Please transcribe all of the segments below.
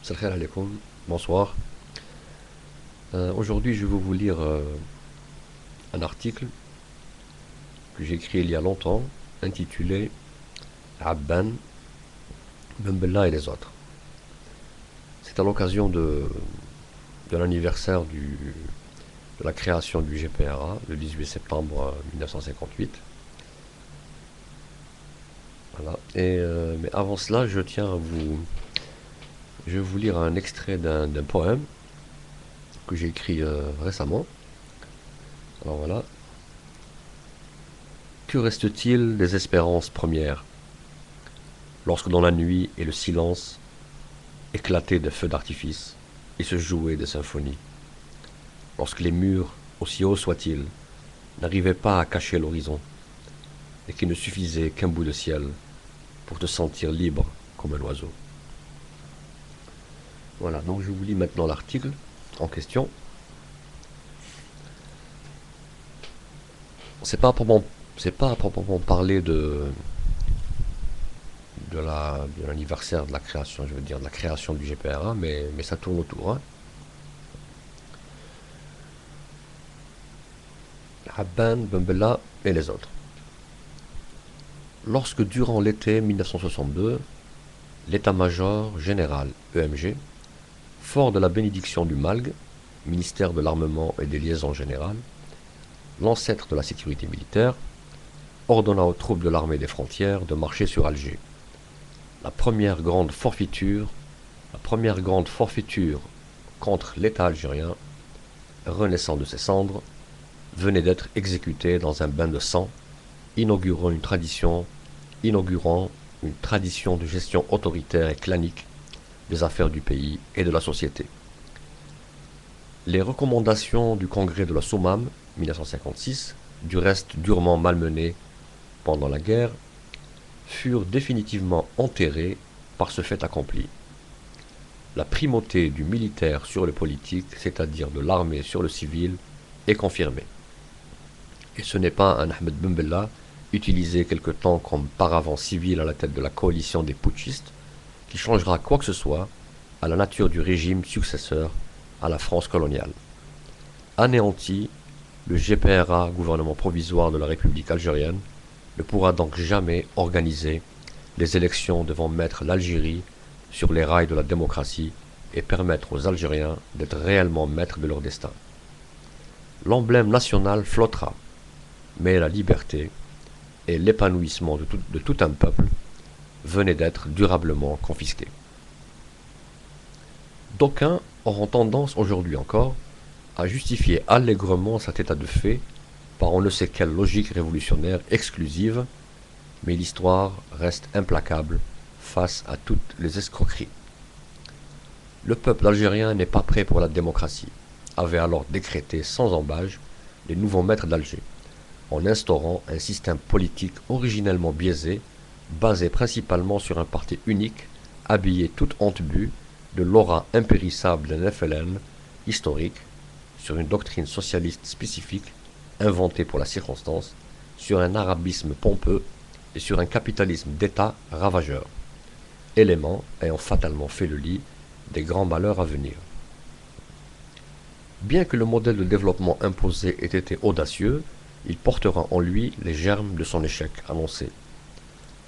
Salam alaikum, bonsoir. Aujourd'hui, je vais vous lire un article que j'ai écrit il y a longtemps, intitulé Abban, Ben Bella et les autres. C'est à l'occasion de l'anniversaire de la création du GPRA, le 18 septembre 1958. Voilà. Mais avant cela, je vais vous lire un extrait d'un poème que j'ai écrit récemment. Alors voilà. Que reste-t-il des espérances premières, lorsque dans la nuit et le silence éclataient des feux d'artifice et se jouaient des symphonies, lorsque les murs, aussi hauts soient-ils, n'arrivaient pas à cacher l'horizon, et qu'il ne suffisait qu'un bout de ciel pour te sentir libre comme un oiseau. Voilà, donc je vous lis maintenant l'article en question. C'est pas à proprement parler de l'anniversaire de la création, je veux dire, de la création du GPRA, mais ça tourne autour. Hein. Habban, Ben Bella et les autres. Lorsque durant l'été 1962, l'état-major général EMG, fort de la bénédiction du MALG, ministère de l'Armement et des Liaisons Générales, l'ancêtre de la sécurité militaire, ordonna aux troupes de l'armée des frontières de marcher sur Alger. La première grande forfaiture contre l'État algérien, renaissant de ses cendres, venait d'être exécutée dans un bain de sang, inaugurant une tradition de gestion autoritaire et clanique des affaires du pays et de la société. Les recommandations du congrès de la Soumam 1956, du reste durement malmenées pendant la guerre, furent définitivement enterrées par ce fait accompli. La primauté du militaire sur le politique, c'est-à-dire de l'armée sur le civil, est confirmée. Et ce n'est pas un Ahmed Ben Bella, utilisé quelque temps comme paravent civil à la tête de la coalition des putschistes, qui changera quoi que ce soit à la nature du régime successeur à la France coloniale. Anéanti, le GPRA, gouvernement provisoire de la République algérienne, ne pourra donc jamais organiser les élections devant mettre l'Algérie sur les rails de la démocratie et permettre aux Algériens d'être réellement maîtres de leur destin. L'emblème national flottera, mais la liberté et l'épanouissement de tout un peuple venaient d'être durablement confisqués. D'aucuns auront tendance aujourd'hui encore à justifier allègrement cet état de fait par on ne sait quelle logique révolutionnaire exclusive, mais l'histoire reste implacable face à toutes les escroqueries. Le peuple algérien n'est pas prêt pour la démocratie, avait alors décrété sans embâge les nouveaux maîtres d'Alger, en instaurant un système politique originellement biaisé, basé principalement sur un parti unique, habillé toute honte bue de l'aura impérissable d'un FLN historique, sur une doctrine socialiste spécifique, inventée pour la circonstance, sur un arabisme pompeux et sur un capitalisme d'État ravageur, éléments ayant fatalement fait le lit des grands malheurs à venir. Bien que le modèle de développement imposé ait été audacieux, il portera en lui les germes de son échec annoncé.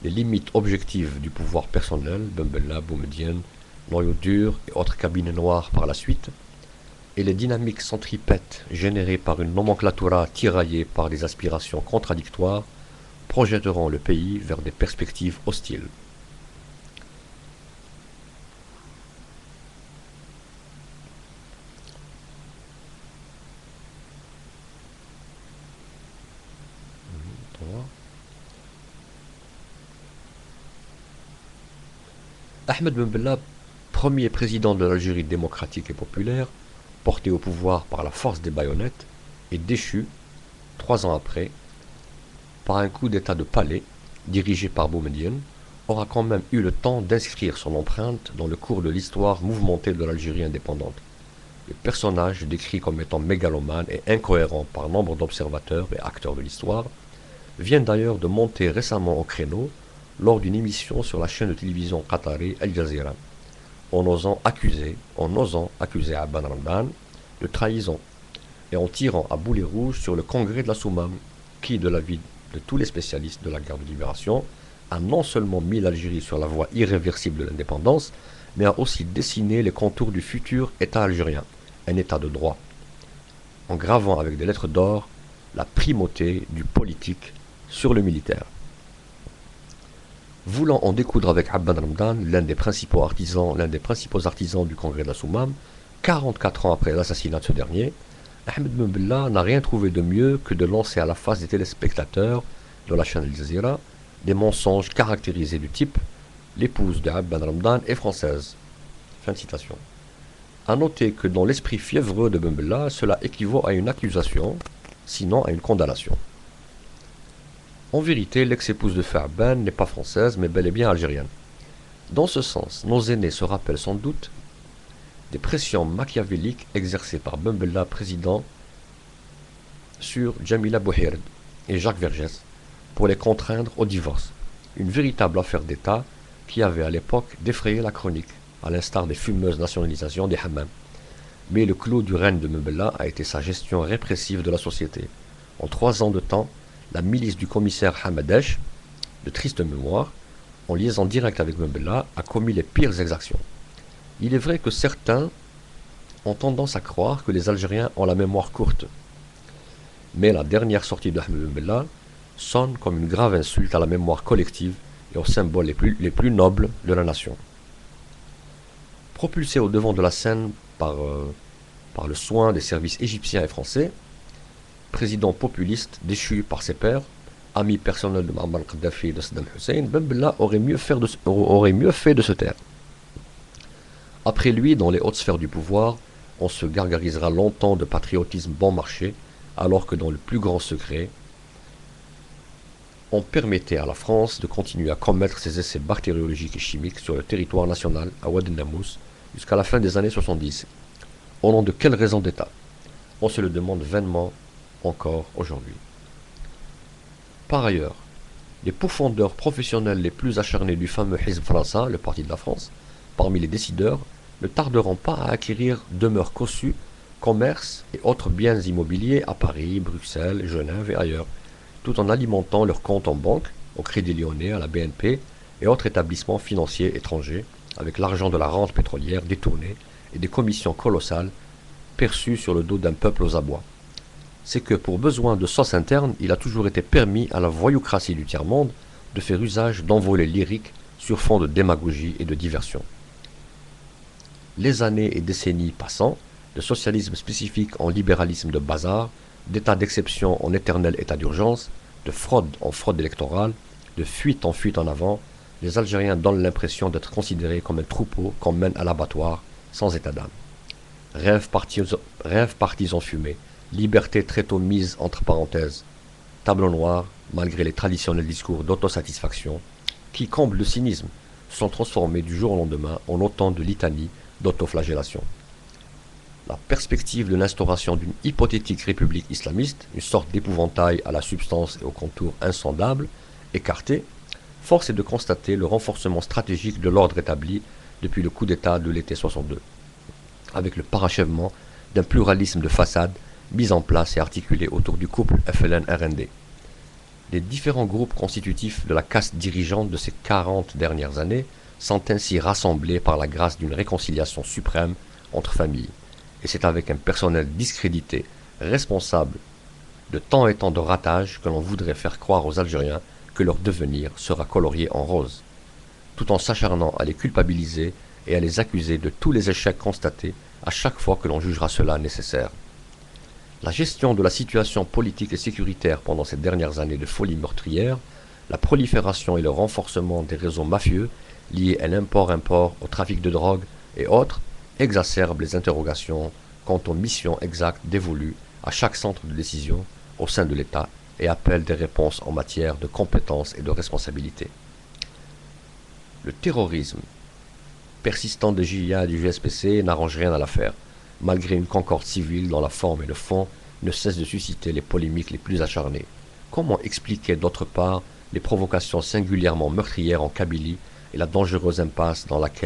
Les limites objectives du pouvoir personnel, Ben Bella, Boumedienne, noyau dur et autres cabinets noirs par la suite, et les dynamiques centripètes générées par une nomenclatura tiraillée par des aspirations contradictoires projetteront le pays vers des perspectives hostiles. Ahmed Ben Bella, premier président de l'Algérie démocratique et populaire, porté au pouvoir par la force des baïonnettes, est déchu, 3 ans après, par un coup d'état de palais, dirigé par Boumedienne, aura quand même eu le temps d'inscrire son empreinte dans le cours de l'histoire mouvementée de l'Algérie indépendante. Le personnage, décrit comme étant mégalomane et incohérent par nombre d'observateurs et acteurs de l'histoire, vient d'ailleurs de monter récemment au créneau lors d'une émission sur la chaîne de télévision qatari Al Jazeera, en osant accuser Abban Ramdan de trahison et en tirant à boulet rouge sur le congrès de la Soumam, qui, de l'avis de tous les spécialistes de la guerre de libération, a non seulement mis l'Algérie sur la voie irréversible de l'indépendance, mais a aussi dessiné les contours du futur État algérien, un État de droit, en gravant avec des lettres d'or la primauté du politique sur le militaire. Voulant en découdre avec Abban Ramdan, l'un des principaux artisans du congrès de la Soumam, 44 ans après l'assassinat de ce dernier, Ahmed Ben Bella n'a rien trouvé de mieux que de lancer à la face des téléspectateurs de la chaîne Al Jazeera des mensonges caractérisés du type l'épouse de Abban Ramdan est française. Fin de citation. A noter que dans l'esprit fiévreux de Ben Bella, cela équivaut à une accusation, sinon à une condamnation. En vérité, l'ex-épouse de feu Abban n'est pas française, mais bel et bien algérienne. Dans ce sens, nos aînés se rappellent sans doute des pressions machiavéliques exercées par Ben Bella, président, sur Jamila Bouhired et Jacques Vergès pour les contraindre au divorce. Une véritable affaire d'État qui avait à l'époque défrayé la chronique, à l'instar des fumeuses nationalisations des hammams. Mais le clou du règne de Ben Bella a été sa gestion répressive de la société. En 3 ans de temps, la milice du commissaire Hamadesh, de triste mémoire, en liaison directe avec Ben Bella, a commis les pires exactions. Il est vrai que certains ont tendance à croire que les Algériens ont la mémoire courte. Mais la dernière sortie de Ahmed Ben Bella sonne comme une grave insulte à la mémoire collective et aux symboles les plus nobles de la nation. Propulsé au devant de la scène par le soin des services égyptiens et français, président populiste déchu par ses pairs, ami personnel de Muammar Kadhafi et de Saddam Hussein, Ben Bella aurait mieux fait de se taire. Après lui, dans les hautes sphères du pouvoir, on se gargarisera longtemps de patriotisme bon marché, alors que dans le plus grand secret, on permettait à la France de continuer à commettre ses essais bactériologiques et chimiques sur le territoire national à Wad el-Namous jusqu'à la fin des années 70. Au nom de quelle raison d'État? On se le demande vainement encore aujourd'hui. Par ailleurs, les pourfendeurs professionnels les plus acharnés du fameux Hizb Fransa, le parti de la France, parmi les décideurs, ne tarderont pas à acquérir demeures cossues, commerces et autres biens immobiliers à Paris, Bruxelles, Genève et ailleurs, tout en alimentant leurs comptes en banque, au Crédit Lyonnais, à la BNP et autres établissements financiers étrangers, avec l'argent de la rente pétrolière détournée et des commissions colossales perçues sur le dos d'un peuple aux abois. C'est que pour besoin de sauce interne, il a toujours été permis à la voyoucratie du tiers-monde de faire usage d'envolées lyriques sur fond de démagogie et de diversion. Les années et décennies passant, de socialisme spécifique en libéralisme de bazar, d'état d'exception en éternel état d'urgence, de fraude en fraude électorale, de fuite en avant, les Algériens donnent l'impression d'être considérés comme un troupeau qu'on mène à l'abattoir sans état d'âme. Rêves partisans fumés, liberté très tôt mise entre parenthèses, tableau noir, malgré les traditionnels discours d'autosatisfaction, qui, comble le cynisme, sont transformés du jour au lendemain en autant de litanies d'autoflagellation. La perspective de l'instauration d'une hypothétique république islamiste, une sorte d'épouvantail à la substance et aux contours insondables, écartée, force est de constater le renforcement stratégique de l'ordre établi depuis le coup d'État de l'été 62, avec le parachèvement d'un pluralisme de façade mis en place et articulé autour du couple FLN-RND. Les différents groupes constitutifs de la caste dirigeante de ces 40 dernières années sont ainsi rassemblés par la grâce d'une réconciliation suprême entre familles. Et c'est avec un personnel discrédité, responsable de tant et tant de ratages que l'on voudrait faire croire aux Algériens que leur devenir sera colorié en rose, tout en s'acharnant à les culpabiliser et à les accuser de tous les échecs constatés à chaque fois que l'on jugera cela nécessaire. La gestion de la situation politique et sécuritaire pendant ces dernières années de folie meurtrière, la prolifération et le renforcement des réseaux mafieux liés à l'import-import, au trafic de drogue et autres, exacerbent les interrogations quant aux missions exactes dévolues à chaque centre de décision au sein de l'État et appellent des réponses en matière de compétences et de responsabilité. Le terrorisme persistant des JIA et du GSPC n'arrange rien à l'affaire, malgré une concorde civile dont la forme et le fond ne cessent de susciter les polémiques les plus acharnées. Comment expliquer d'autre part les provocations singulièrement meurtrières en Kabylie et la dangereuse impasse dans laquelle